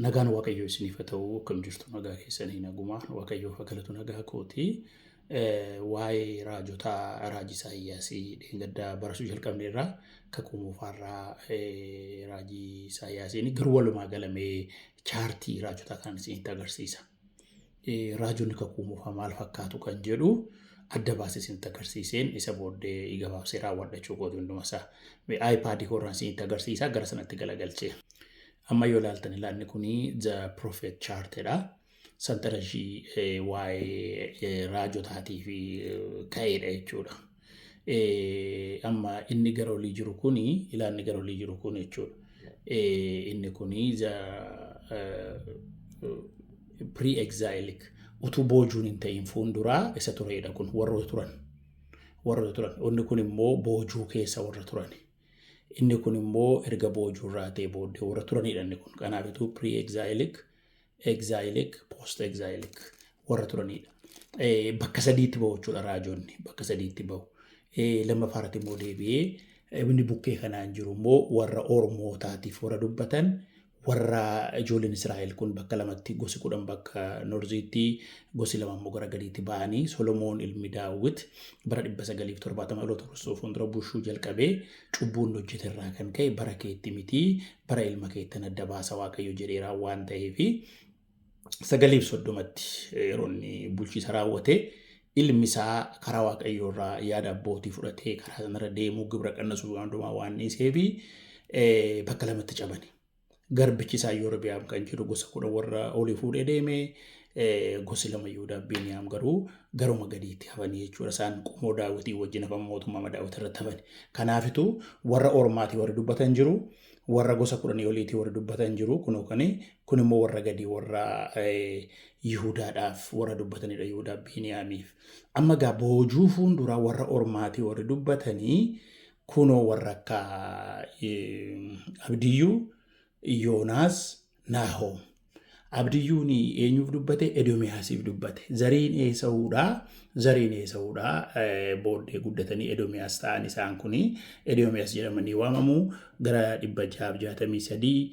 Nagaan Waaqayyoo isiniif haa ta'u, akkam jirtu nagaa keessanii nagumaa Waaqayyoof haa galatu nagaa kooti. Waa'ee raajotaa raajii Isaayyaasii dheengaddaa barasuu jalqabne irraa kakuu moofaarraa raajii Isaayyaasiin garuu walumaa galamee chaartii raajotaa kan isinitti agarsiisa. Raajonni kakuu moofaa maal fakkaatu kan jedhu adda baasee isinitti agarsiiseen isa booddee gabaabsee raawwadhachuu kooti hundumasaa. iPad kooraan isinitti agarsiisa gara sanatti galagalchee. Amma yoo ilaaltan ilaanni kuni The Prophet Chartedha. Santarajii waa'ee raajotaatii fi ka'eedha jechuudha. Amma inni gara olii jiru kuni ilaanni gara olii jiru kun jechuudha. Inni kuni pre-exilic utuu boojuun hin ta'in fuulduraa isa turedha kun warroota turan. Inni kun immoo boojuu keessa warra turan. Inni kun immoo erga boojuu irraa ta'e booddee warra turanidha inni kun. Kanaafituu pre-exilic, exilic, post-exilic warra turanidha. Bakka sadiitti bahu jechuudha raajonni. Bakka sadiitti bahu. Lammaffaarratti immoo deebi'ee inni bukkee kanaan jiru immoo warra Ormootaatiif warra dubbatan warra ijoolleen Israa'el kun bakka lamatti gosi 10 bakka Norziitti gosi 2 immoo gara gadiitti ba'anii Solomoon ilmi Daawit bara 970 dhaloota Kiristoos fuuldura bushuu jalqabee cubbuun hojjete irraa kan ka'e bara keetti miti bara ilma keettan adda baasa Waaqayyo jedheeraa waan ta'eef 930tti yeroo inni bulchiisa raawwate ilmi isaa karaa Waaqayyo irraa yaada abbootii fudhatee karaa sanarra deemuu gibira qannasuu hundumaa waan dhiisee fi bakka lamatti cabani. Garbichi isaa Yerobi'aam kan jedhu gosa 10 warra olii fuudhee deeme gosi 2 Yihuudaa Beniyaam garuu garuma gadiitti hafanii jechuudha. Isaan qomoo Daawitii wajjin hafan mootummaa Daawit irratti hafani. Kanaafituu warra Ormaatii warri dubbatan jiru, warra gosa 10 oliitii warri dubbatan jiru kun immoo warra gadii warra Yihuudaadhaaf warra dubbatanidha Yihuudaa Beniyaamiif. Amma gaa boojuu fuulduraa warra Ormaatii warri dubbatanii kunoo warra akka Abdiyyuu Yoonaas Naahom. Abdiyyuun eenyuuf dubbate? Edomiyaasiif dubbate. Zariin Esaawudha. Booddee guddatanii Edomiyaas ta'an isaan kuni Edomiyaas jedhamanii waamamu gara 663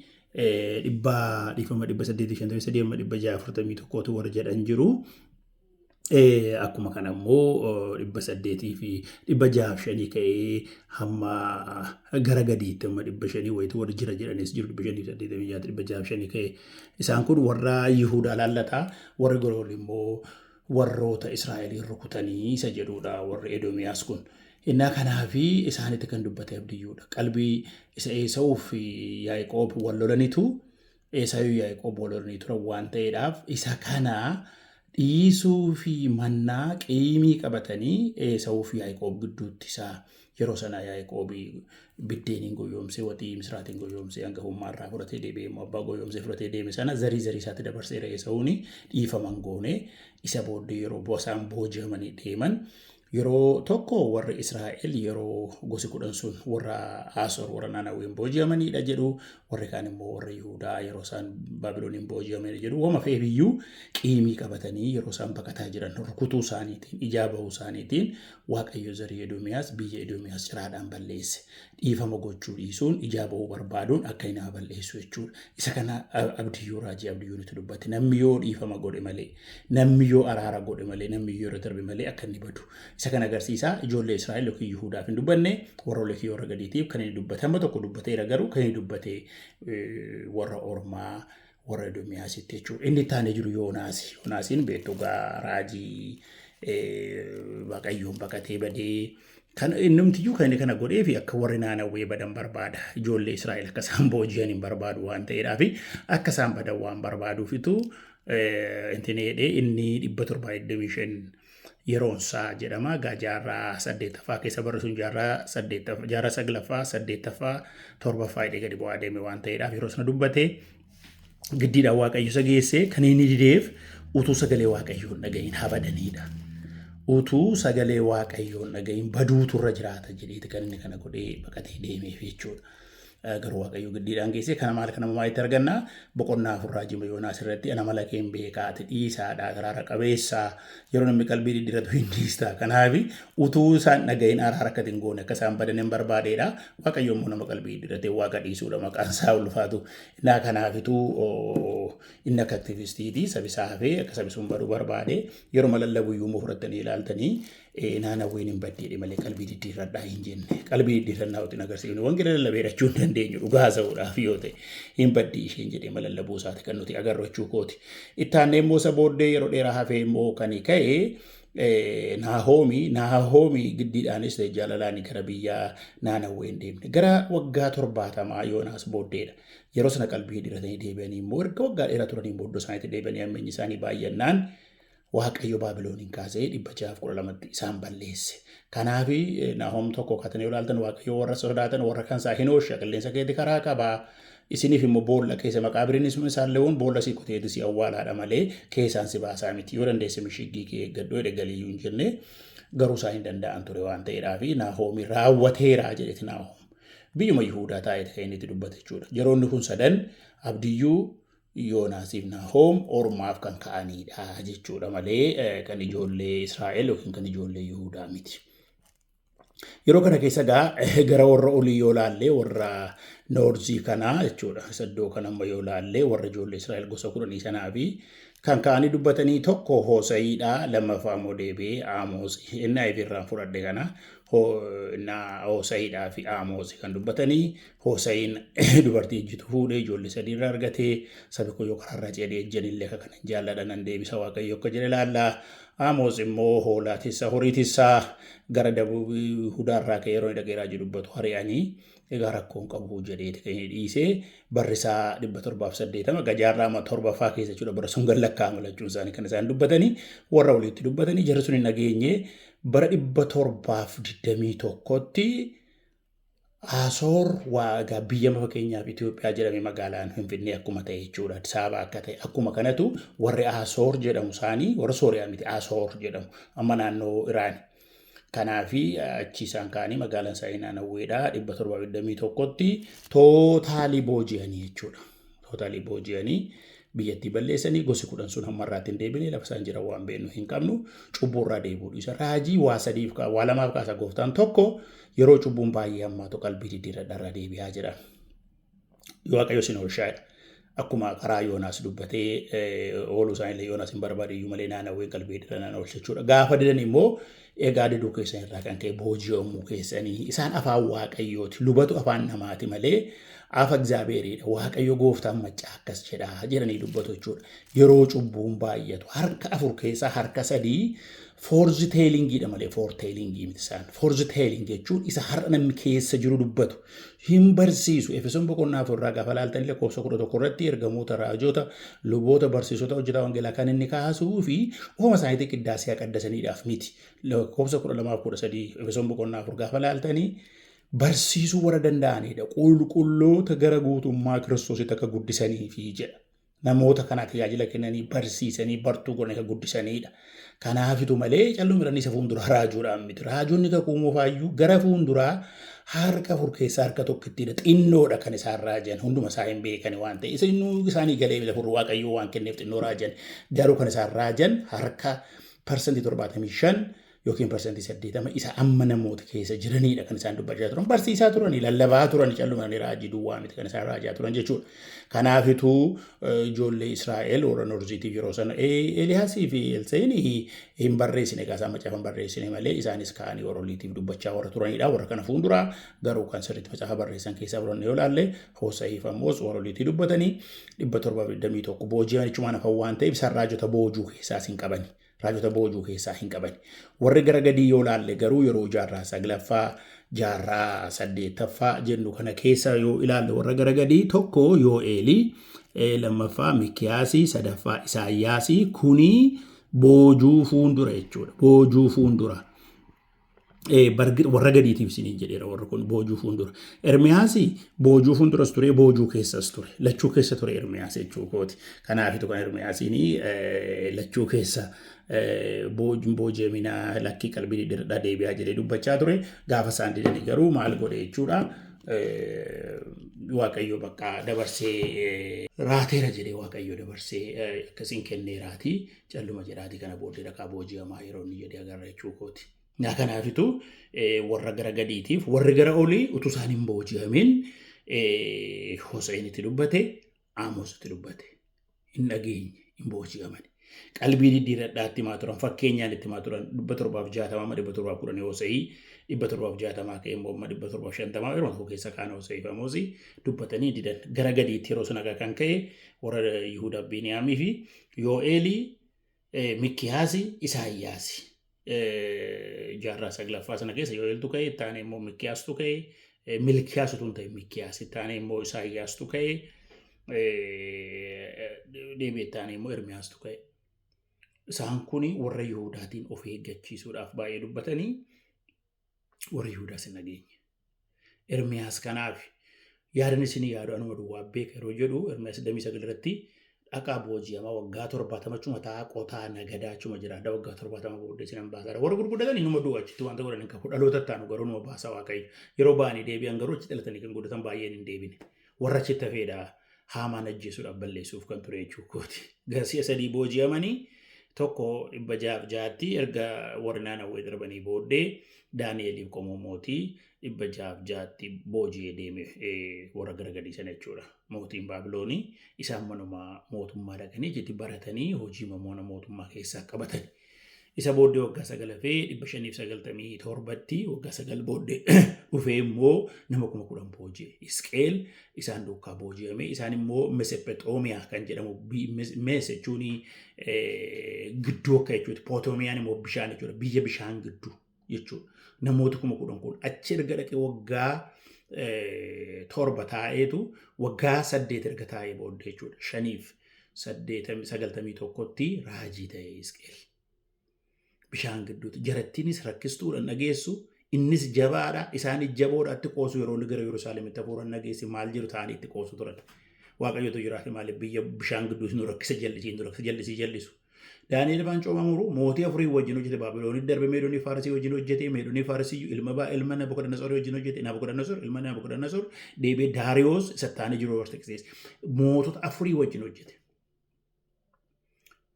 643 warra jedhan jiru. Akkuma kana immoo 800 fi 605 ka'ee hamma gara gadiitti hamma 500 wayitu warra jira jedhanis jiru 586 ka'ee isaan kun warra Yihuudaa laallataa warri goroolli immoo warroota Israa'elii rukutanii isa jedhudha warri Edomiyaas kun. Innaa kanaafi isaanitti kan dubbate Abdiyyuudha. Qalbii isa Esaawuu fi Yaaqoob wal lolanitu Esaawuu Yaaqoob wal lolanii turan waan ta'eedhaaf isa kana dhiisuu fi mannaa qiimii qabatanii Esaawuu fi Yaaqoob gidduutti isaa yeroo sana Yaaqoob biddeeniin goyoomsee watii misraatiin goyoomsee hangafummaa irraa fudhatee deebi'ee immoo abbaa goyoomsee fudhatee deeme sana zarii isaatti dabarseera Esaawuun dhiifaman goone isa booddee yeroo isaan booji'amanii deeman yeroo tokko warri Israa'el yeroo gosi 10 sun warra Asoor warra Naanawiin booji'amanidha jedhu warri kaan immoo warra Yihuudaa yeroo isaan Baabilooniin booji'amanidha jedhu wama feebiyyuu qiimii qabatanii yeroo isaan baqataa jiran rukutuu isaaniitiin ijaa bahuu isaaniitiin Waaqayyo zarii Edomiyaas biyya Edomiyaas ciraadhaan balleesse. Dhiifama gochuu dhiisuun ijaa bahuu barbaaduun akka inni balleessu jechuudha. Isa kana Abdiyyuu raajii Abdiyyuun itti dubbate namni yoo dhiifama godhe malee namni yoo araara godhe malee namni yoo darbe malee akka inni badu. Isa kana agarsiisa ijoollee Israa'el yookiin Yihuudaaf hin dubbanne warra olii warra gadiitiif kan inni dubbate amma tokko dubbateera garuu kan inni dubbate warra Ormaa warra Edomiyaasitti jechuudha. Inni taanee jiru Yoonaasi. Yoonaasiin beektugaa raajii Waaqayyoon baqatee badee kan innumtiyyuu kan inni kana godhee fi akka warri Naanawwee badan barbaada. Ijoollee Israa'el akka isaan booji'an hin barbaadu waan ta'eedhaaf akka isaan badan waan barbaaduufitu inni 725 yeroonsaa jedhama. Jaarraa 8ffaa keessa barreessuun jaarraa 9ffaa 8ffaa 7ffaa gadi bu'aa deeme waan ta'eedhaaf yeroo sana dubbate giddiidhaan Waaqayyo isa geesse kan inni dideef utuu sagalee Waaqayyoon dhaga'iin habadanidha. Utuu sagalee Waaqayyoon dhaga'iin baduutu irra jiraata jedheeti kan inni kana godhee baqatee deemeef jechuudha. Garuu Waaqayyo giddiidhaan geesse kana maal kana maalitti arganna boqonnaa 4 raajii Yoonaas irratti ana mala keen beekaati dhiisaadha araara qabeessaa yeroo namni qalbii diddiratu hin dhiista. Kanaaf utuu isaan dhaga'iin araara akka hin goone akka isaan badan hin barbaadeedha. Waaqayyo immoo nama qalbii diddirate waaqa dhiisuudha maqaan isaa ulfaatu. Innaa kanaafituu inni akka aktivistiitii sabisaa hafee akka sabisuun baruu barbaade yeroo malallabuu iyyuu fudhatanii ilaaltanii naannawween hin baddeedhe malee qalbii diddiirradhaa hin jenne qalbii diddiirrannaa utiin agarsiifne wangeela lallabee dhachuu hin dandeenyu dhugaa haasa'uudhaaf yoo ta'e hin baddii isheen jedhee malallabuu isaati kan nuti agarrachuu kooti. Ittaannee immoo isa booddee yeroo dheeraa hafee immoo kan ka'e Naahoomii giddiidhaanis ta'e jaalalaan gara biyya naannawween deemne gara waggaa 70 Yoonaas booddeedha. Yeroo sana qalbii diratanii deebi'anii immoo erga waggaa dheeraa turanii booddee isaaniitti deebi'anii ammeenyi isaanii baay'annaan Waaqayyo Baabilooniin kaasee 612tti isaan balleesse. Kanaaf Naahoom tokko katanii yoo ilaaltan Waaqayyo warra sodaatan warra kan isaa hin oolcha qilleensa keetti karaa qabaa. Isiniif immoo boolla keessa maqaabiriin isaallee boolla si kuteetu si awwaalaadha malee keessaan si baasaa miti yoo dandeesse mishiggii kee eeggadhoo edegaliyyuu hin jenne garuu isaa hin danda'an ture waan ta'eedhaaf Naahoomi raawwateeraa jedheti Naahoom biyyuma Yihuudaa taa'ee kan inni itti dubbate jechuudha. Yeroonni kun sadan abdiyyuu Yoonaasiif Naahoom ormaaf kan ka'anidha jechuudha malee kan ijoollee Israa'el yookiin kan ijoollee Yihuudaa miti. Yeroo kana keessa gara warra olii yoo laallee warra noorzii kanaa jechuudha. Iddoo kanamma yoo laallee warra ijoollee Israa'el gosa 10 sanaa fi kan ka'anii dubbatanii tokko Hoosa'iidha lammaffaa immoo deebi'ee Aamoos inni irraan fudhadhe kana Hoosa'iidhaa fi Aamoos kan dubbatanii Hoosa'iin dubartii ejjitu fuudhee ijoollee 3 irraa argatee sabi koo yoo karaarraa ceedee ejjanillee akka kana jaalladhan deebisa Waaqayyo akka jedhe laallaa. Aamoos immoo hoolaa tissa horii tissaa gara dabuu Yihuudaarraa ka'ee yeroo dhaqeeraa jiru dubbatu hari'anii egaa rakkoon qabu jedheeti kan dhiisee barrisaa 780 gajaarraa 7ffaa keessa jechuudha bara sun gallakkaa malachuun isaanii kan isaan dubbatanii warra walitti dubbatanii jarri sun hin nageenye bara 721tti Asoor waagaa biyya fakkeenyaaf Itoophiyaa jedhamee magaalaan Finfinnee akkuma ta'e jechuudha. Addis Ababa akka ta'e akkuma kanatu warri Asoor jedhamu isaanii warra Sooriyaa miti Asoor jedhamu amma naannoo Iraani. Kanaafi achi isaan kaanii magaalaan isaanii naannawweedha 721tti tootaalii booji'anii jechuudha. Tootaalii booji'anii biyyattii balleessanii gosi 10 sun hammarraatti hin deebine lafa isaan jiran waan beeknu hin qabnu cubbuurraa deebi'uu isa raajii waa lamaaf kaasa gooftaan tokko yeroo cubbuun baay'ee hammaatu qalbii diddiirradhaa deebi'aa jira. Waaqayyo sin oolchaadha. Akkuma karaa Yoonaas dubbatee ooluu isaaniillee Yoonaas hin barbaade iyyuu malee naannawwee qalbii diddiirraa oolcha jechuudha. Gaafa didan immoo egaa diduu keessan irraa kan ka'e booji'amuu keessanii isaan afaan Waaqayyooti lubatu afaan namaati malee afa Egzaabeeriidha. Waaqayyo gooftaan maccaa akkas jedha jedhanii dubbatu jechuudha. Yeroo cubbuun baay'atu harka 4 keessaa harka 3 foorjiteelingiidha malee foorteelingii miti isaan. Foorjiteeling jechuun isa har'a namni keessa jiru dubbatu hin barsiisu. Efesoon boqonnaa 4 irraa gaafa laaltanii lakkoofsa 11 irratti ergamoota raajota luboota barsiisota hojjetaa wangeelaa kan inni kaasuu fi ofuma isaaniitti qiddaasiyaa qaddasaniidhaaf miti. Lakkoofsa 12-13 Efesoon boqonnaa 4 gaafa laaltanii barsiisuu warra danda'anidha. Qulqulloota gara guutummaa Kiristoositti akka guddisaniifi jedha. Namoota kana tajaajila kennanii barsiisanii bartuu godhanii akka guddisanidha. Kanaafitu malee calluu miranii isa fuulduraa raajuudhaan miti. Raajoonni kakuu moofaayyuu gara fuulduraa harka 4 keessaa harka tokkittidha. Xinnoodha kan isaan raajan hunduma isaa hin beekani waan ta'e. Isaanii galee bita furuu Waaqayyoo waan kenneef xinnoo raajan. Garuu kan isaan raajan harka 75% yookiin 80% isa amma namoota keessa jiranidha kan isaan dubbachaa turan. Barsiisaa turanii lallabaa turanii callumanii raajii duwwaa miti kan isaan raajaa turan jechuudha. Kanaafituu ijoollee Israa'el warra Noorziitiif yeroo sana Eeliyaasii fi Elseenii hin barreessine egaa isaan macaafa barreessine malee isaanis ka'anii warra oliitiif dubbachaa warra turanidha. Warra kana fuulduraa garuu kan sirriitti macaafa barreessan keessaa furanne yoo laalle Hoosa'iif ammoos warra oliitii dubbatanii 721 booji'an jechuun afaan waan ta'eef isaan raajota boojuu keessaas hin qabani. Raajota boojuu keessaa hin qaban. Warri gara gadii yoo laalle garuu yeroo jaarraa 9ffaa jaarraa 8ffaa jennu kana keessa yoo ilaalle warra gara gadii tokko Yoo'eelii lammaffaa Mikiyaasii sadaffaa Isaayyaasii kuni boojuu fuundura jechuudha. Boojuu fuundura. Warra gadiitiif isiniin jedheera warra kun boojuu fuundura. Ermiyaasii boojuu fuunduras ture boojuu keessas ture. Lachuu keessa ture Ermiyaas jechuukooti. Kanaafitu kan Ermiyaasiin lachuu keessa booji'amina lakkii qalbii diddiirradhaa deebi'aa jedhee dubbachaa ture. Gaafa isaan didanii garuu maal godhe jechuudha. Waaqayyo bakka dabarsee raateera jedhee Waaqayyo dabarsee akkasiin kenneeraatii calluma jedhaatii kana booddee dhaqaa booji'amaa yeroo inni jedhee agarra jechuukooti. Kanaafitu warra gara gadiitiif warri gara olii utuu isaan hin booji'amin Hoosa'iinitti dubbate Aamoositti dubbate. hin dhageenye hin booji'amani. Qalbii diddiiradhaatti himaa turan fakkeenyaan itti himaa turan 760 710 Hoose'ii 760 ka'e immoo 750 yeroo tokko keessa kaan Hoose'ii fi Amoosii dubbatanii didan gara gadiitti yeroo sun kan ka'e warra Yihuudaa Biniyaamii fi Yoo'eelii Mikiyaasi Isaayyaasi. Jaarraa saglaffaa sana keessa Yoo'eeltu ka'e itti aanee immoo Mikiyaastu ka'e Milkiyaasutu hin ta'e Mikiyaas itti aanee immoo Isaayyaastu ka'e deebi'ee itti aanee immoo Ermiyaastu ka'e. Isaan kun warra Yihuudaatiin of eeggachiisuudhaaf baay'ee dubbatanii warra Yihuudaas hin dhageenye. Ermiyaas kanaaf yaadan isinii yaadu anuma duwwaa beeka yeroo jedhu Ermiyaas 29 irratti dhaqaa booji'amaa waggaa 70 chuma ta'a qotaa nagadaa chuma jiraadha waggaa 70 booddee sinan baasaadha. Warra gurguddatanii numa du'u achitti wanta godhan hin qabu dhaloota taanu garuu numa baasa Waaqayyo. Yeroo ba'anii deebi'an garuu achi dhalatanii kan guddatan baay'een hin deebine. Warra achitti hafeedha Haamaan ajjeesuudhaaf balleessuuf kan ture jechuukooti. Garsiya sadii booji'amanii tokko 606 erga warri Naanawwee darbanii booddee Daani'eliif qomoo mootii 606 booji'ee deeme warra garagadii sana jechuudha. Mootiin Baabiloonii isaan manuma mootummaa dhaqanii itti baratanii hojii mamoona mootummaa keessaa qabatani. Isa booddee waggaa 9 fi 597tti waggaa 9 booddee dhufee immoo nama 10,000 booji'e. Hisqeel isaan duukaa booji'ame isaan immoo Mesopotoomiyaa kan jedhamu Mees jechuun gidduu akka jechuuti. Pootoomiyaan immoo bishaan jechuudha. Biyya bishaan gidduu jechuudha. Namoota 10,000 kun achi erga dhaqee waggaa 7 taa'eetu waggaa 8 erga taa'ee booddee jechuudha. 591tti raajii ta'e Hisqeel. Bishaan gidduutti jarattiinis rakkistuudhaan dhageessu innis jabaadha isaanis jaboodhaatti qoosu yeroo gara Yerusaalemitti hafuuran dhageessi maal jiru ta'anii itti qoosu turan. Waaqayyotu jiraate maaliif biyya bishaan gidduu nu rakkisa jallisu. Daani'el faan coomamuru mootii afurii wajjin hojjete Baabiloonitti darbe Meedonii Faarsii wajjin hojjete Meedonii Faarsii ilma Nabukadnezar wajjin hojjete ilma Nabukadnezar deebi'ee Daariyoos isa taane jiru warra mootota afurii wajjin hojjete.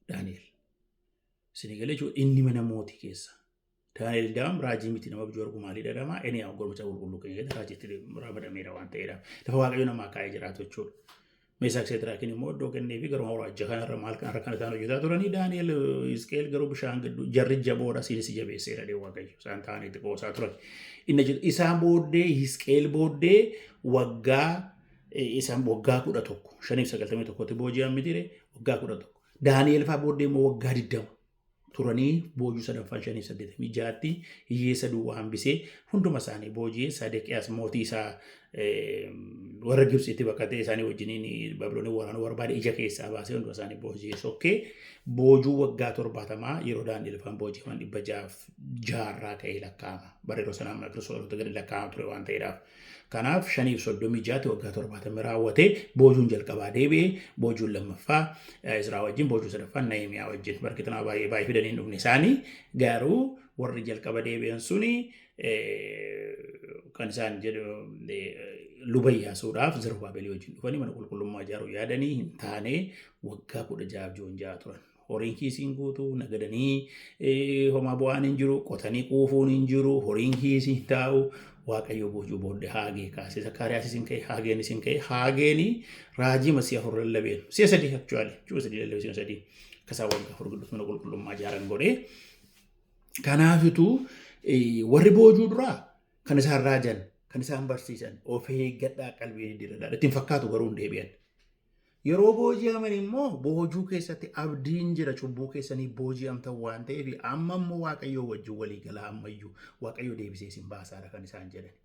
Daani'el. Sinigalee jechuun inni mana mootii keessa. Daani'el daam raajii miti nama bijuu arguu maalii dhadhamaa inni yaa gormacha qulqulluu keessa raajiitti ramadameera waan ta'eedhaaf. Lafa Waaqayyo namaa kaa'ee jiraatu jechuudha. Meesaak Seetiraakiin immoo iddoo kennee fi garuu waraajja kanarra maal kanarra kan isaan hojjetaa turanii Daani'el Hisqeel garuu bishaan gidduu jarri jaboodha siinis jabeesseera dee Waaqayyo isaan ta'anii itti qoosaa turan. Inni jedhu isaan booddee Hisqeel booddee waggaa 11 591tti booji'an mitire waggaa 11. Daani'el fa'aa booddee immoo waggaa 20. Turanii boojuu 586tti hiyyeessa duwwaa hambisee hunduma isaanii booji'ee Sedeqiyaas mootii isaa warra Gibxitti baqatee isaanii wajjiniin Baabiloonii waraanuu barbaade ija keessaa baasee hunduma isaanii booji'ee sokkee boojuu waggaa 70 yeroo Daani'el fa'aan booji'aman 606 ka'ee lakkaa'ama. Bara yeroo sanaa amma Kiristoos gadi lakkaa'ama ture waan ta'eedhaaf. Kanaaf 536 waggaa 70 raawwatee boojuun jalqabaa deebi'ee boojuun lammaffaa Izraa wajjin boojuu sadaffaa Nahimiyaa wajjin barkitanaa baay'ee fidanii dhufne isaanii garuu warri jalqaba deebi'an suni kan isaan jedhu luba Iyyaasuudhaaf Zarubaabelii wajjin dhufanii mana qulqullummaa ijaaruu yaadanii hin taane waggaa 16 turan. Horiin kiisiin guutuu nagadanii homaa bu'aan hin jiru qotanii quufuun hin jiru horiin kiisiin taa'u. Waaqayyo boojuu booddee Haagee kaasee Zakkaariyaas hin ka'e Haageenis hin ka'e Haageeni raajii masii afur lallabeen si'a sadii actually si'a sadii lallabee si'a sadii kasaa waggaa afur gidduutti mana qulqullummaa ijaaran godhee kanaafitu warri boojuu duraa kan isaan raajan kan isaan barsiisan of eeggadhaa qalbii diddiirradhaa ittiin fakkaatu garuu hin deebi'an. Yeroo booji'aman immoo boojuu keessatti abdiin jira cubbuu keessanii booji'amtan waan ta'eef amma immoo Waaqayyoo wajjin walii galaa ammayyuu Waaqayyoo deebisee isin baasaadha kan isaan jedhan.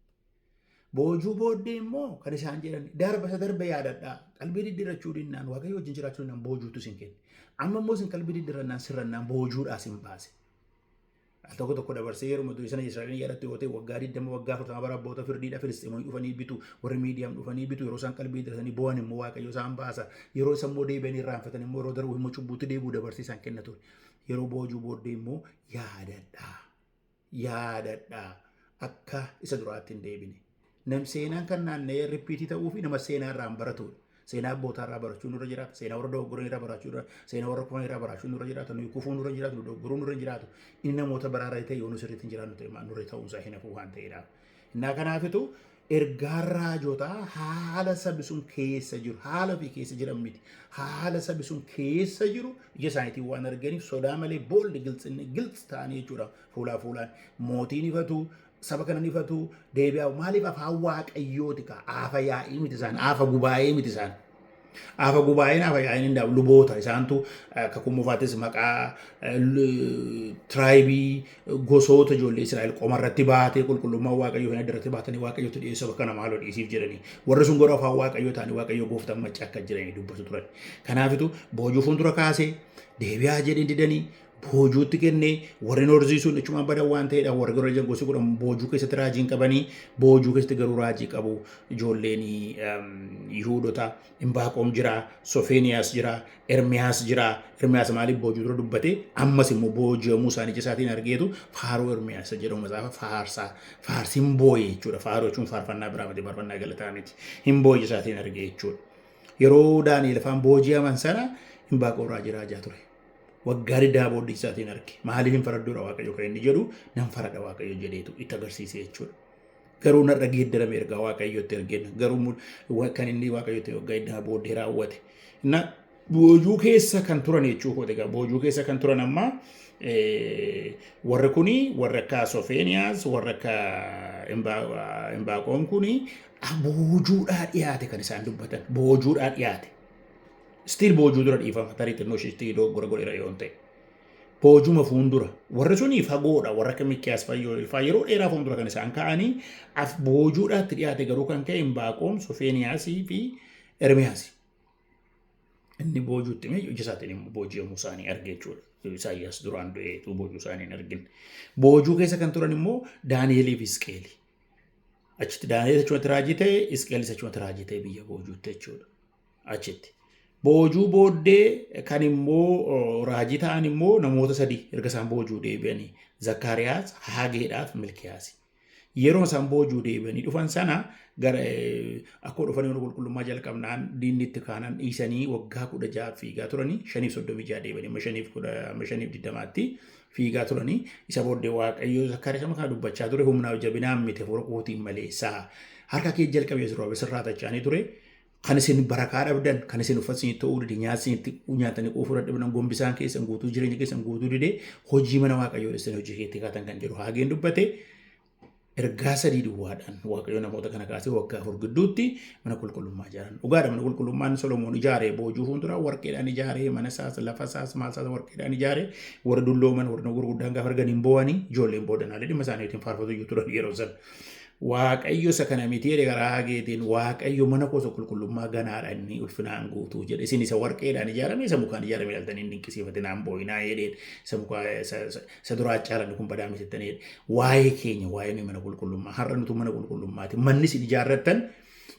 Boojuu booddee immoo kan isaan jedhan darba yaadadhaa qalbii diddiirrachuu dinnaan Waaqayyoo wajjin jiraachuu dinnaan boojuutu isin kenne. Amma immoo isin qalbii diddiirrannaan sirrannaan boojuudhaa isin baase. Tokko dabarsee yeroo mudduu sana Israa'eliin yaadatti yoo ta'e waggaa 20 waggaa 40 bara abboota firdiidha Filisxeemoon dhufanii bitu warri miidiyaan dhufanii bitu yeroo isaan qalbii diddiirratanii bo'an immoo Waaqayyo isaan baasa yeroo isaan immoo deebi'anii irraanfatan immoo yeroo darbu immoo cubbuutti deebi'uu dabarsee isaan kenna ture yeroo boojuu booddee immoo yaadadhaa akka isa duraatti hin deebine nam seenaan kan naanna'ee ripiitii ta'uu fi nama seenaa irraan baratudha. Seenaa abbootaa irraa barachuu nurra jiraata. Seenaa warra doggoran irraa barachuu nurra seenaa warra kufan irraa barachuu nurra jiraata. Nuyi kufuu nurra jiraatu doggoruu nurra jiraatu. Inni namoota baraaraa ta'e yoo nu sirriitti hin jiraannu ta'e nurra ta'uunsaa hin hafu waan ta'eedhaaf. Innaa kanaafitu ergaan raajotaa haala sabi sun keessa jiru haala fi keessa jiran miti haala sabi sun keessa jiru ija isaaniitiin waan arganiif sodaa malee booldi gilts ta'anii jechuudha fuulaa fuulaan mootiin ifatu saba kanan ifatu deebi'aa maaliif afaan waaqayyooti ka aafa yaa'ii miti isaan aafa gubaa'ee miti isaan aafa gubaa'een aafa yaa'een hin daabu luboota isaantu kakumuufaatis maqaa tiraayibii gosoota ijoollee Israa'el qomarratti baatee qulqullummaa waaqayyoo hin addarratti baatanii waaqayyootti dhiyeessuu bakka namaa loo dhiisiif jedhanii warri sun gara afaan waaqayyoo ta'anii waaqayyoo gooftaan macca akka jiranii dubbatu turan. Kanaafitu boojuu fuuldura kaasee deebi'aa jedhanii didanii boojuutti kennee warri horsiisuun jechuun badan waan ta'eedha warri gara jangosi godhamu boojuu keessatti raajiin qabanii boojuu keessatti garuu raajii qabu ijoolleen Yihuudota Imbaaqoom jira Sofeeniyaas jira Ermiyaas jira Ermiyaas maaliif boojuu dura dubbate ammas immoo booji'amuu isaanii ijasaatiin argeetu faaruu Ermiyaas jedhamu matsaafa faarsiin booyee jechuudha faaruu jechuun faarfannaa biraa miti faarfannaa galataa miti hin booyee ijasaatiin argee jechuudha yeroo Daani'el afaan booji'aman sana Imbaaqoom raajaa ture. Waggaari daaboo isaatiin arge maaliif hin faradduudha waaqayyo kan inni jedhu nan faradha waaqayyo jedheetu itti agarsiise jechuudha. Garuu narra geeddarame ergaa waaqayyotti ergeen garuu kan inni waaqayyotti waggaa daaboo raawwate. Na boojuu keessa kan turan jechuudha egaa boojuu keessa kan turan amma warri kuni warra akka Sofeeniyaas warra akka Imbaaqoom kuni boojuudhaa dhiyaate kan isaan dubbatan boojuudhaa dhiyaate. Still boojuu dura dhiifama tarii xinnoo ishee itti dogoggora godheera yoo ta'e. Boojuma fuuldura warri suni fagoodha warra akka Mikiyaas fayyoo ilfaa yeroo dheeraa fuuldura kan isaan ka'anii boojuudhaatti dhiyaate garuu kan ka'e Imbaaqoom Sofeeniyaasii fi Ermiyaasi. Inni boojuutti mee ija isaatiin immoo booji'amuu isaanii arge jechuudha. Isaayyaas duraan du'eetu boojuu isaanii hin argine. Boojuu keessa kan turan immoo Daani'elii fi Hisqeel. Achitti Daani'el achumatti raajii ta'e Hisqeelis achumatti raajii ta'e biyya boojuutti jechuudha. Achitti. Boojuu booddee kan immoo raajii ta'an immoo namoota sadii erga isaan boojuu deebi'anii Zakkaariyaas, Haageedhaaf Milkiyaasi. Yeroo isaan boojuu deebi'anii dhufan sana gara akka dhufanii mana qulqullummaa jalqabnaan diinni itti kaanan dhiisanii waggaa 16 fiigaa turanii 536 deebi'anii 520tti fiigaa turanii isa booddee waaqayyo Zakkaariyaas makaa dubbachaa ture humnaaf jabinaan miti hafuura kootiin maleessaa harka kee jalqabee sirraa tachaanii ture. Kan isin barakaa dhabdan kan isin uffatni ta'uu dide nyaatanii quufuu dadhabdan gombisaan keessan guutuu jireenya keessan guutuu dide hojii mana waaqayyoo dheessan hojii keetti kaatan kan jedhu Haageen dubbate ergaa sadii duwwaadhaan waaqayyoo namoota kana kaasee waggaa 4 gidduutti mana qulqullummaa ijaaran. Dhugaadha mana qulqullummaan Solomoon ijaaree boojuu fuuldura warqeedhaan ijaaree mana isaas lafa isaas maal isaas warqeedhaan ijaaree warra dullooman warra gurguddaan gaafa argan hin boo'anii ijoolleen boodanaalee dhimma isaaniitiin faarfatu iyyuu turan yeroo sana. Waaqayyo isa kana miti jedhe karaa Haageetiin waaqayyo mana koo qulqullummaa ganaadha inni ulfinaan guutuu jedhe isin isa warqeedhaan ijaarame isa mukaan ijaarame dhaltanii hin dinqisiifatinaan boo'inaa jedheen isa mukaa isa duraa caalan kun badaa mitittanii waa'ee keenya waa'ee nuyi mana qulqullummaa har'a nutu mana qulqullummaati manni isin ijaarrattan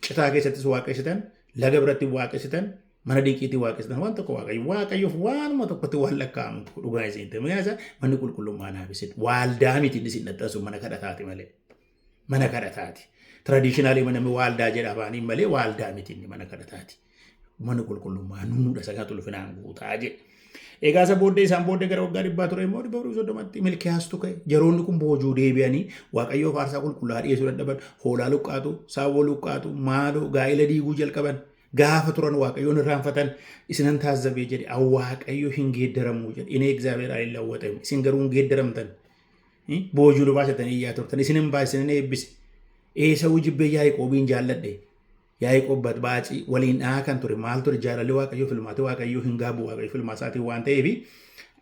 citaa keessattis waaqessitan laga biratti waaqessitan mana dinqiitti waaqessitan waan tokko waaqayyoof waanuma tokkotti waan lakkaa'amu dhugaa isin ta'e manni qulqullummaa naafisin waaldaa miti isin dhadhansu mana kadhataati malee. Mana kadhataati. Traditionally manni waaldaa jedha afaanii malee waaldaa miti inni mana kadhataati. Mana qulqullummaa nuudha sagaatu ulfinaan guutaa jedhe. Egaa isa booddee isaan booddee gara waggaa 100 ture immoo 130tti Milkiyaastu ka'e. Yeroonni kun boojuu deebi'anii waaqayyoo faarsaa qulqullaa dhiyeessuu dadhaban hoolaa luqqaatu, saawwa luqqaatu, maaloo gaa'ela diiguu jalqaban. Gaafa turan waaqayyoon irraanfatan isinan taazzabee jedhe waaqayyo hin geeddaramu jedhe. Inni egzaabeeraa hin lawwatamu. Isin garuu hin geeddaramtan. Boojuu baasatanii iyyaa turtan isinin baasisanii eebbise. Eesa jibbee Yaaqoobiin jaalladhe. Yaaqoob baacii waliin kan ture maal ture jaalalli waaqayyoo filmaate waaqayyoo hin gaabu waaqayyoo filmaa isaatiin waan ta'eef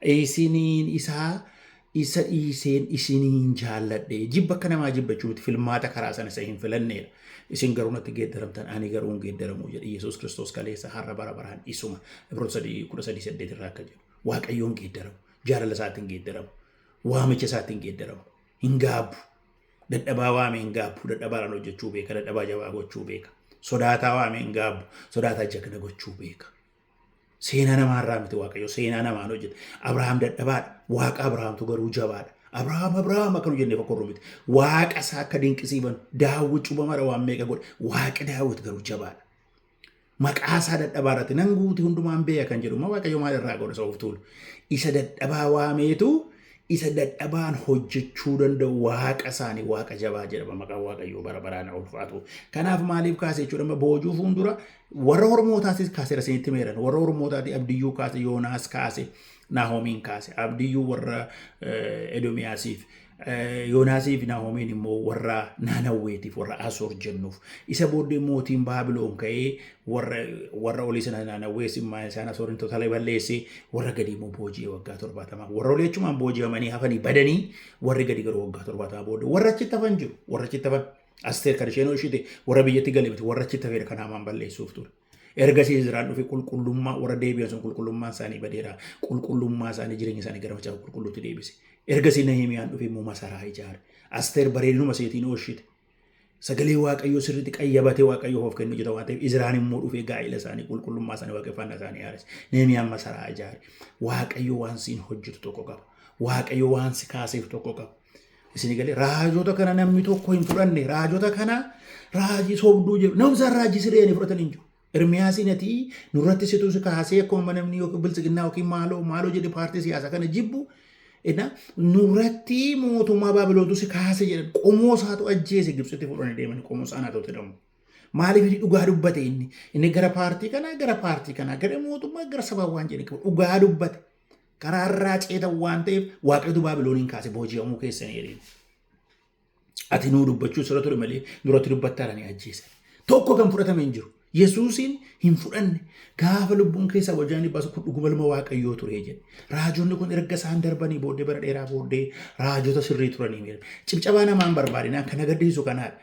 isiniin isaa isa dhiiseen isiniin jaalladhe. Jibba akka namaa jibbachuuti filmaata karaa sana isa hin filanneedha. Isin garuu natti geeddaramtan ani garuu hin geeddaramu jedhe Yesuus Kiristoos kaleessa har'a bara baraan isuma Ibroota 13:8 irraa akka jedhu waaqayyoon geeddaramu jaalala isaatiin geeddaramu. Waamicha isaatiin geeddaramu hin gaabu dadhabaa waame hin gaabu dadhabaadhaan hojjechuu beeka dadhabaa jabaa gochuu beeka sodaataa waame hin gaabu sodaataa jagna gochuu beeka seenaa namaarraa miti waaqayyo seenaa namaan hojjeta Abrahaam dadhabaadha waaqa Abrahaamtu garuu jabaadha Abrahaam akkanu jennee fakkorru miti waaqa isaa akka dinqisiiban Daawit cubamaadha waan meeqa godhe waaqa Daawit garuu jabaadha maqaa isaa dadhabaarratti nan guuti hundumaan beeka kan jedhu waaqayyo maal irraa godha isa of tuulu isa dadhabaa waameetu isa dadhabaan hojjechuu danda'u waaqa isaanii waaqa jabaa jedhama maqaan waaqayyoo bara baraan ulfaatu. Kanaaf maaliif kaase jechuudha boojuu fuuldura warra Ormootaatis kaase rasinitti meeran warra Ormootaati Abdiyyuu kaase Yoonaas kaase Naahomiin kaase Abdiyyuu warra Edomiyaasiif Yoonaasiif Naahomiin immoo warra Naanawweetiif warra Asoor jennuuf isa booddee mootiin Baabiloon ka'ee warra olii sana Naanawwees isaan Asoorin totaalee balleessee warra gadi immoo boojii waggaa 70 warra olii jechuun booji'amanii hafanii badanii warri gadi garuu waggaa 70 booddee warra achitti hafan jiru warra achitti hafan Asteer kan isheen ishite warra biyyatti galee warra achitti hafeera kan hamaan balleessuuf ture. Ergasii Izraan dhufe qulqullummaa warra deebi'an sun qulqullummaan isaanii badeera qulqullummaa isaanii jireenya isaanii gara macaafa qulqulluutti deebise. Ergasii Nahimiyaan dhufe immoo masaraa ijaare. Asteer bareedinuma seetiin ooshite. Sagalee Waaqayyoo sirriitti qayyabatee Waaqayyoo of kennu jira waan ta'eef Izraan immoo dhufe gaa'ila isaanii qulqullummaa isaanii waaqeffannaa isaanii haares. Nahimiyaan masaraa ijaare. Waaqayyoo waan siin hojjetu tokko qaba. Waaqayyoo waan si kaaseef tokko qaba. Isin galee raajota kana namni tokko hin fudhanne raajota kana raajii sobduu jiru. Namni raajii siree ni fudhatan hin jiru. Ermiyaasiin ati nurratti situ si kaasee akkuma namni yookiin bilisiginnaa yookiin maaloo jedhe paartii siyaasaa kana jibbu nurratti mootummaa Baabilootu si kaase jedhan qomoo isaatu ajjeese Gibxitti fudhanii deeman qomoo isaanii haa ta'u. Maaliif dhugaa dubbate inni gara paartii kanaa gara mootummaa gara sabaa waan jedhe dhugaa dubbate karaa irraa ceetan waan ta'eef Waaqayyootu Baabilooniin kaase booji'amuu keessanii jedheen. Ati nuu dubbachuu sirra ture malee duratti dubbattaadhaan ajjeese. Tokko kan fudhatame hin jiru. Yesuusin hin fudhanne gaafa lubbuun keessa wajjin baasu kun dhuguma ilma Waaqayyoo ture jedhe. Raajonni kun erga isaan darbanii booddee bara dheeraa booddee raajota sirrii turanii cibcabaa namaan barbaadinaan kan agarsiisu kanaadha.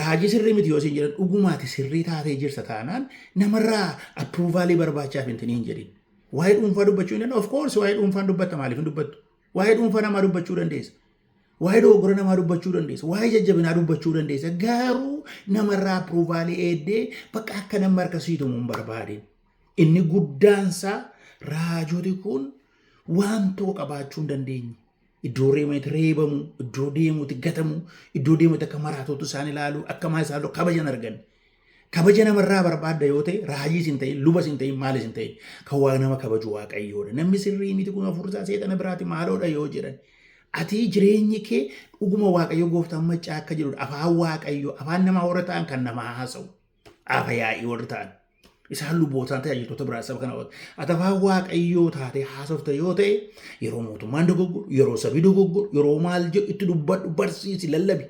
Raajii sirrii miti yoo isin jedhan dhugumaati sirrii taatee jirsa taanaan namarraa appruuvaalii barbaachaaf hin jedhin. Waa'ee dhuunfaa dubbachuu hin danda'u. Of course waa'ee dhuunfaan dubbatta maaliif hin dubbattu? Waa'ee dhuunfaa namaa dubbachuu dandeessa. Waa'ee dogoggora namaa dubbachuu dandeessa. Waa'ee jajjabinaa dubbachuu dandeessa. Garuu namarraa appruuvaalii eeddee bakka akka nama harkasiitu hin barbaadin. Inni guddaansaa raajoti kun waan tokko qabaachuu hin dandeenye. Iddoo deemuutti reebamu, iddoo deemuutti gatamu, iddoo deemuutti akka maraatootu isaan ilaalu, akka maa isaan kabajan argan. Kabaja namarraa barbaadda yoo ta'e raajiis hin ta'in, lubas hin ta'in, maalis hin ta'in kan waa nama kabaju Waaqayyoodha. Namni sirrii miti kun hafuursaa seexana biraati maaloodha yoo jedhan. Ati jireenyi kee dhuguma Waaqayyo gooftaan maccaa akka jirudha. Afaan Waaqayyo afaan namaa warra ta'an kan namaa haasa'u. Afa yaa'ii warra ta'an. Isaan lubbootaan tajaajiltoota biraa saba kana wata. Ati afaan Waaqayyoo taatee haasofta yoo ta'e yeroo mootummaan dogoggoru, yeroo sabii dogoggoru, yeroo maal jedhu itti dubbadhu barsiisi lallabi.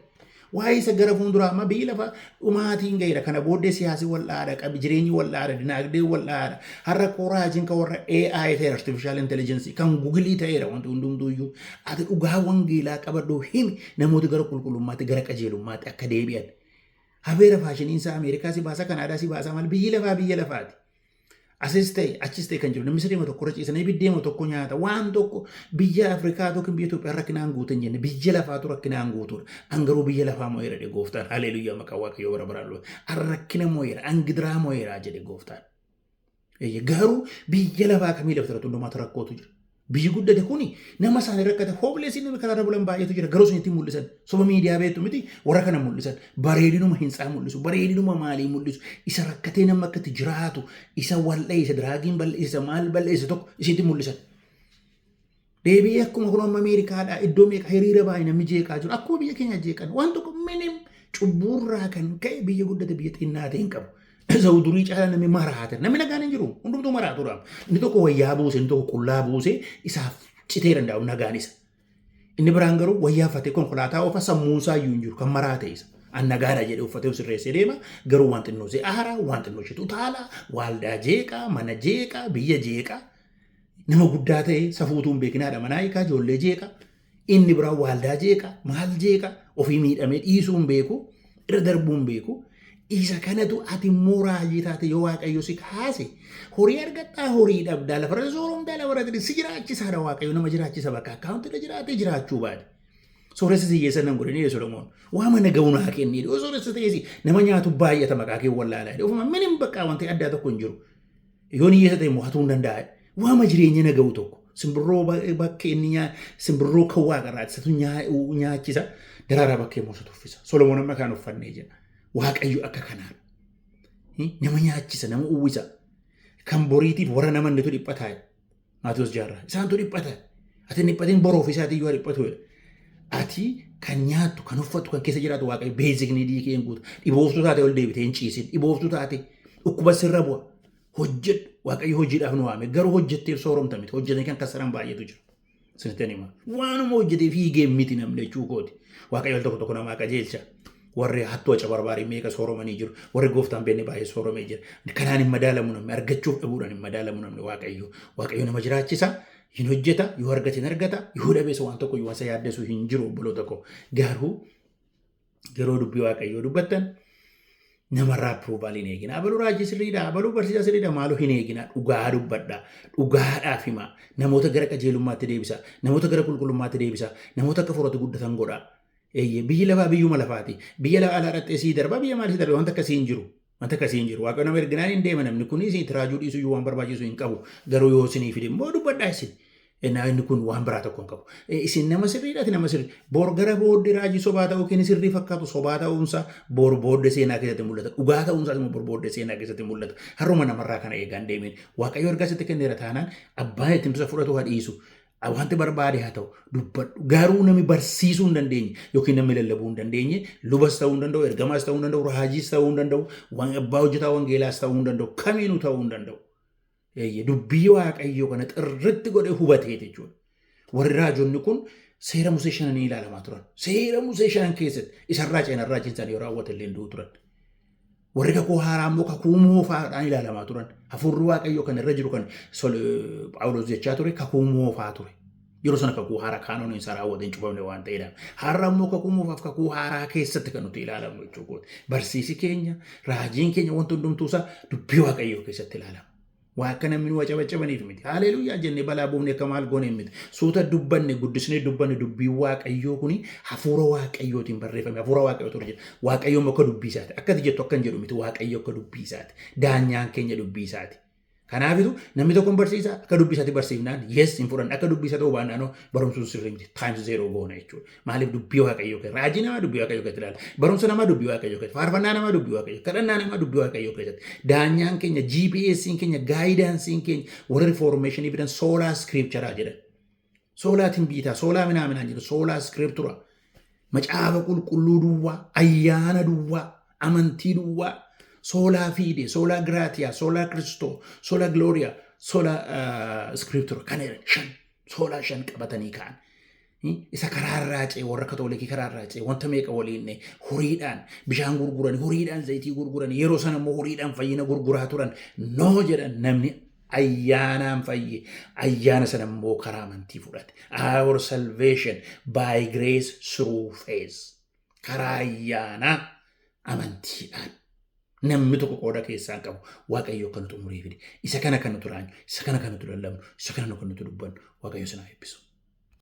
Waa'ee isa gara fuulduraa amma biyyi lafa dhumaatiin gaheera kana booddee siyaasii wal'aadha qabi jireenyi wal'aadha dinagdee wal'aadha har'a kooraajiin kan warra AI ta'e artificial intelligence kan Google ta'eera wanti hundumtuuyyuu ati dhugaa wangeelaa qabadhoo himi namooti gara qulqullummaatti gara qajeelummaatti akka deebi'an. Habeera faashiniinsa Ameerikaa si baasa Kanaadaa si baasa maal biyyi lafaati. Asis ta'e achis ta'e kan jiru namni sirrii tokko raciisanii biddeema tokko nyaata waan tokko biyya Afrikaa yookiin biyya Itoophiyaa rakkinaan guutan jenne biyya lafaatu rakkinaan guutuudha. Angaruu biyya lafaa moo'eera jedhe gooftaan haleeluyyaa maqaa Waaqayyoo bara baraan loo rakkina moo'eera angidiraa moo'eera jedhe gooftaan. Garuu biyya lafaa kamii lafti irratti hundumaatu rakkootu jira. Biyyi guddate kuni nama isaanii rakkate hoobleessi nama karaarra bulan baay'eetu jira garuu isinitti mul'isan soba miidiyaa beektu miti warra kana mul'isan bareedinuma hinsaa mul'isu bareedinuma maalii mul'isu isa rakkatee nama akkatti jiraatu isa wal'eessa diraagiin bal'eessa maal bal'eessa tokko isinitti mul'isan. Deebi'ee akkuma kun amma Ameerikaadhaa iddoo meeqa hiriira baay'ee namni jeeqaa jiru akkuma biyya keenya jeeqan waan tokko minim cubbuurraa kan ka'e biyya guddate biyya xinnaa ta'e hin qabu. Zawudurii caalaa namni maraate namni nagaan hin jiru hundumtuu maraatuudha. Inni tokko wayyaa buuse inni tokko qullaa buuse isaaf citee danda'u nagaan isa. Inni biraan garuu wayyaa uffatee konkolaataa ofa sammuusaa iyyuu hin jiru kan maraate isa. Annagaadha jedhee uffatee sirreessee deema garuu waan xinnoo se'aara waan xinnoo shitu taala waaldaa jeeqaa mana jeeqaa biyya jeeqaa nama guddaa ta'e safuutuu hin beekinaadha manaa hiikaa ijoollee jeeqaa inni biraan waaldaa jeeqaa maal jeeqaa ofii miidhamee dhiisuu hin beeku irra darbuu hin beeku. Isa kanatu ati immoo raajii taate yoo Waaqayyo si kaase horii argadhaa horii dhabdaa lafarra sooromtaa lafarra si jiraachisaadha Waaqayyo nama jiraachisa bakka akkaawuntiidha jiraatee jiraachuu baate. Sooressa si hiyyeessan nan godhanii Solomoon waa mana ga'uu naa kennee yoo sooressa ta'eesi nama nyaatu baay'ata maqaa kee wallaalaa ofuma minim bakka wanti addaa tokko hin jiru. Yoon hiyyeessa ta'e mo'atuu hin danda'a. Waama jireenya na ga'u tokko simbirroo bakka inni simbirroo kan waaqarraati satu nyaachisa daraaraa bakkee moosa tuffisa. Solomoon amma kan uffannee jedha. Waaqayyo akka kanaan nama nyaachisa nama uwwisa kan boriitiif warra nama inni dhiphata Maatiyus 6 isaantu dhiphata Ati dhiphatiin boroo fi isaatii yoo dhiphatu ati kan nyaattu kan uffatu kan keessa jiraatu waaqayyo beezikni diikee hin guutu dhibooftuu taate ol deebitee hin ciisin dhibooftuu taate dhukkuba sirra bu'a hojjedhu waaqayyo hojiidhaaf nu waame garuu hojjettee sooromta miti hojjetanii kan kasaran baay'eetu jira. Siniteen hima waanuma hojjetee fiigee miti namni jechuu kooti waaqayyo al tokko tokko namaa qajeelcha. Warri hattuu aca barbaarii meeqa sooromanii jiru warri gooftaan beekne baay'ee sooromee jira. Kanaan hin madaalamu namni argachuuf dhabuudhaan hin madaalamu namni waaqayyo nama jiraachisa. Hin hojjeta yoo argate hin argata yoo dhabeessa waan tokko yoo isa yaaddeessu hin jiru obboloota koo garuu yeroo dubbii waaqayyoo dubbattan namarraa approval hin eegina abaluu raajii sirriidha abaluu barsiisaa sirriidha maaloo hin eegina dhugaa dubbadha dhugaadhaaf hima namoota gara qajeelummaatti deebisa namoota gara qulqullummaatti deebisa namoota akka furatu guddatan godha biyyi lafaa biyyuma lafaati biyya lafaa alaadhattee sii darba biyya maalii darba wanta akkasii hin jiru. Wanta akkasii hin jiru waaqayyo nama erginaan hin deema namni kunis tiraajuu dhiisuu waan barbaachisu hin qabu garuu yoo isinii fide immoo dubbadhaa isin inni kun waan biraa tokko hin qabu isin nama sirriidhaati nama sirrii bor gara booddee raajii sobaa ta'uu keenya sirrii fakkaatu sobaa ta'uunsa bor booddee seenaa keessatti mul'ata dhugaa ta'uunsaas immoo bor booddee seenaa keessatti mul'ata har'uma namarraa kana eegaan deemeen waaqayyo ergaa sitti kenneera taanaan abbaan ittimsa fudhatu haa dhiisu. Wanti barbaade haa ta'u dubbadhu garuu namni barsiisuu hin dandeenye yookiin namni lallabuu hin dandeenye lubas ta'uu hin danda'u ergamaas ta'uu hin danda'u raajiis ta'uu hin danda'u abbaa hojjetaa wangeelaas ta'uu hin danda'u kamiinuu ta'uu hin danda'u. Dubbii waaqayyoo kana xirritti godhee hubatee jechuudha. Warri raajonni kun seera Musee shananii ilaalamaa turan. Seera Musee shanan keessatti isarraa ceenarraa ceensan yoo raawwatan illee du'u turan. Warri kakuu haaraa immoo kakuu moofaadhaan ilaalamaa turan. Hafuurri waaqayyoo kan irra jiru kan Phaawulos jechaa ture kakuu moofaa ture. Yeroo sana kakuu haaraa kaanoon isaa raawwate hin cufamne waan ta'eedhaan. Har'a immoo kakuu moofaaf kakuu haaraa keessatti kan nuti ilaalamu jechuudha. Barsiisi keenya, raajiin keenya wanti hundumtuusaa dubbii waaqayyoo keessatti ilaalama. Waa akka namni waa cabacabaniif miti. Haaleluyyaa jennee balaa buufnee akka maal goone miti. Suuta dubbanne guddisnee dubbanne dubbii waaqayyoo kuni hafuura waaqayyootiin barreeffame. Hafuura waaqayyootu hojjeta. Waaqayyoon akka dubbii isaati. Akkati jettu akka hin jedhu miti waaqayyo akka dubbii isaati. Daanyaan keenya dubbii isaati. Kanaafitu namni tokko barsiisa akka dubbii isaatti barsiifnaan yes hin fudhanne akka dubbii isaa ta'uu baannaan barumsuun sirrii miti. Times zero goona jechuudha. Maaliif dubbii waaqayyoo keessa raajii namaa dubbii waaqayyoo keessatti ilaala. Barumsa namaa dubbii waaqayyoo keessatti faarfannaa namaa dubbii waaqayyoo kadhannaa namaa dubbii waaqayyoo keessatti daanyaan keenya GPS'n keenya gaayidaansiin keenya warra reformeeshinii bitan soolaa skriipcharaa jedhan. Soolaatiin biitaa soolaa minaaminaan jedhu soolaa skriiptura macaafa qulqulluu duwwaa ayyaana duwwaa amantii duwwaa. Sola fide, sola gratia, sola Cristo, sola gloria, sola scriptura. Kanera shan, sola shan qabatanii kaan. Isa karaarraa cee warra katoolikii karaarraa cee wanta meeqa waliinne horiidhaan bishaan gurguran, horiidhaan zayitii gurguran, yeroo sana immoo horiidhaan fayyina gurguraa turan noo jedhan namni ayyaanaan fayye ayyaana sana immoo karaa amantii fudhate. Our salvation by grace through faith. Karaa ayyaanaa amantiidhaan. Namni tokko qooda keessaa qabu waaqayyo kan nuti umurii fide isa kana kan nuti raanyu isa kana kan nuti lallabnu isa kana kan nuti dubbannu waaqayyo sana eebbisu.